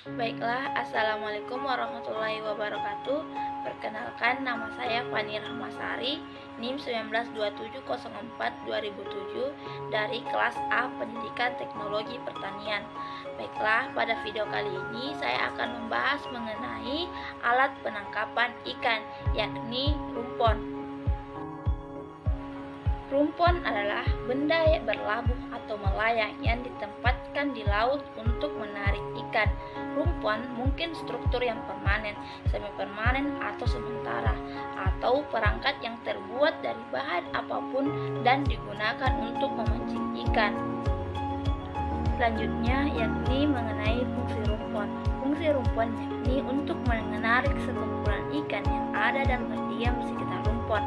Baiklah, Assalamualaikum warahmatullahi wabarakatuh. Perkenalkan, nama saya Fani Rahmasari, NIM 192704-2007 dari kelas A Pendidikan Teknologi Pertanian. Baiklah, pada video kali ini saya akan membahas mengenai alat penangkapan ikan, yakni rumpon. Rumpon adalah benda yang berlabuh atau melayang yang ditempatkan di laut untuk menarik ikan. Rumpon mungkin struktur yang permanen, semi-permanen atau sementara, atau perangkat yang terbuat dari bahan apapun dan digunakan untuk memancing ikan. Selanjutnya yakni mengenai fungsi rumpon. Fungsi rumpon yakni untuk menarik sekumpulan ikan yang ada dan berdiam di sekitar rumpon.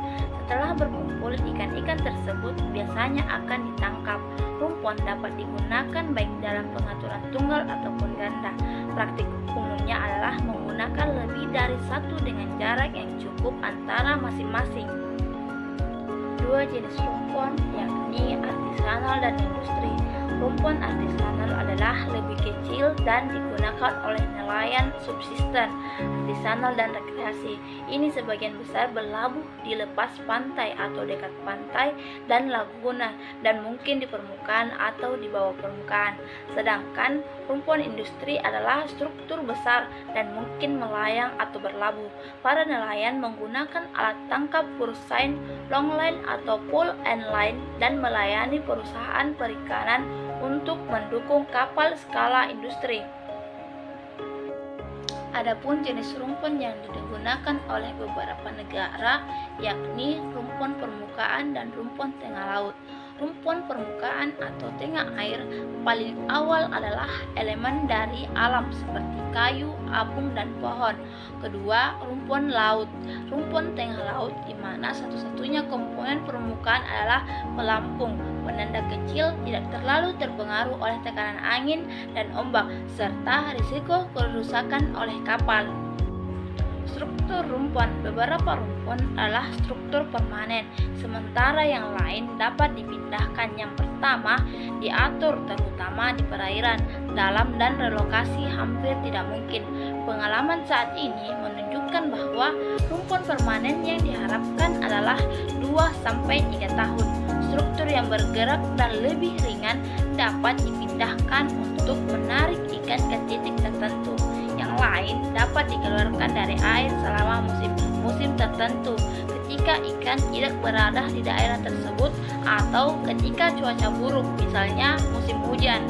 Setelah berkumpul, ikan-ikan tersebut biasanya akan ditangkap. Rumpon dapat digunakan baik dalam pengaturan tunggal ataupun ganda. Praktik umumnya adalah menggunakan lebih dari satu dengan jarak yang cukup antara masing-masing. Dua jenis rumpon yakni artisanal dan industri. Rumpon artisanal adalah lebih kecil dan digunakan oleh nelayan subsisten, artisanal dan rekreasi. Ini sebagian besar berlabuh di lepas pantai atau dekat pantai dan laguna dan mungkin di permukaan atau di bawah permukaan. Sedangkan rumpon industri adalah struktur besar dan mungkin melayang atau berlabuh. Para nelayan menggunakan alat tangkap kursain, longline atau pull and line dan melayani perusahaan perikanan untuk mendukung kapal skala industri. Adapun jenis rumpon yang digunakan oleh beberapa negara yakni rumpon permukaan dan rumpon tengah laut. Rumpon permukaan atau tengah air paling awal adalah elemen dari alam seperti kayu, apung, dan pohon. Kedua, rumpon laut. Rumpon tengah laut di mana satu-satunya komponen permukaan adalah pelampung. Penanda kecil tidak terlalu terpengaruh oleh tekanan angin dan ombak serta risiko kerusakan oleh kapal. Struktur rumpon. Beberapa rumpon adalah struktur permanen, sementara yang lain dapat dipindahkan. Yang pertama, diatur terutama di perairan dalam dan relokasi hampir tidak mungkin. Pengalaman saat ini menunjukkan bahwa rumpon permanen yang diharapkan adalah 2-3 tahun. Struktur yang bergerak dan lebih ringan dapat dipindahkan untuk menarik ikan ke titik tertentu. Yang lain dapat dikeluarkan dari air selama musim tertentu ketika ikan tidak berada di daerah tersebut atau ketika cuaca buruk, misalnya musim hujan.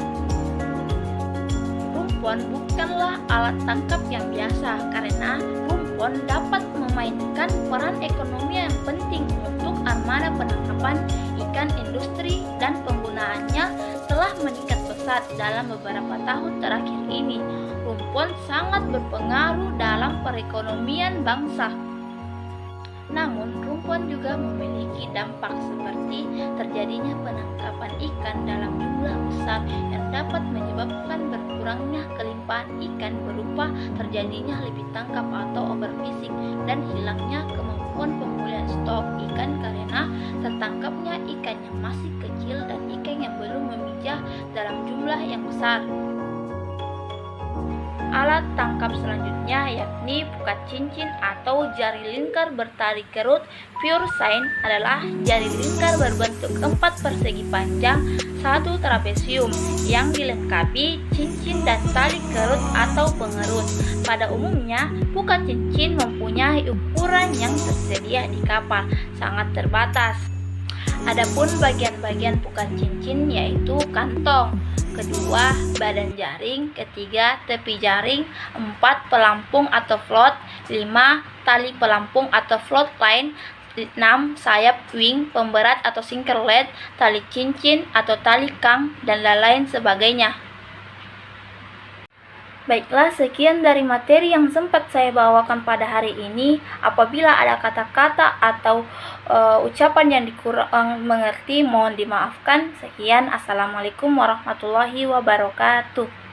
Rumpon bukanlah alat tangkap yang biasa karena rumpon dapat memainkan peran ekonomi yang penting untuk armada penangkapan ikan industri dan penggunaannya telah meningkat pesat dalam beberapa tahun terakhir ini. Rumpon sangat berpengaruh dalam perekonomian bangsa. Namun, rumpon juga memiliki dampak seperti terjadinya penangkapan ikan dalam jumlah besar yang dapat menyebabkan berkurangnya kelimpahan ikan berupa terjadinya lebih tangkap atau overfishing dan hilangnya kemampuan pemulihan stok ikan karena tertangkapnya ikan yang masih kecil dan ikan yang belum memijah dalam jumlah yang besar. Alat tangkap selanjutnya yakni pukat cincin atau jari lingkar bertali kerut. Pure sign adalah jari lingkar berbentuk 4 persegi panjang, 1 trapesium yang dilengkapi cincin dan tali kerut atau pengerut. Pada umumnya, pukat cincin mempunyai ukuran yang tersedia di kapal sangat terbatas. Adapun bagian-bagian pukat cincin yaitu kantong, kedua badan jaring, ketiga tepi jaring, 4 pelampung atau float, 5 tali pelampung atau float line, 6 sayap wing, pemberat atau sinker lead, tali cincin atau tali kang, dan lain sebagainya. Baiklah, sekian dari materi yang sempat saya bawakan pada hari ini. Apabila ada kata-kata atau ucapan yang dikurang mengerti, mohon dimaafkan. Sekian, Assalamualaikum warahmatullahi wabarakatuh.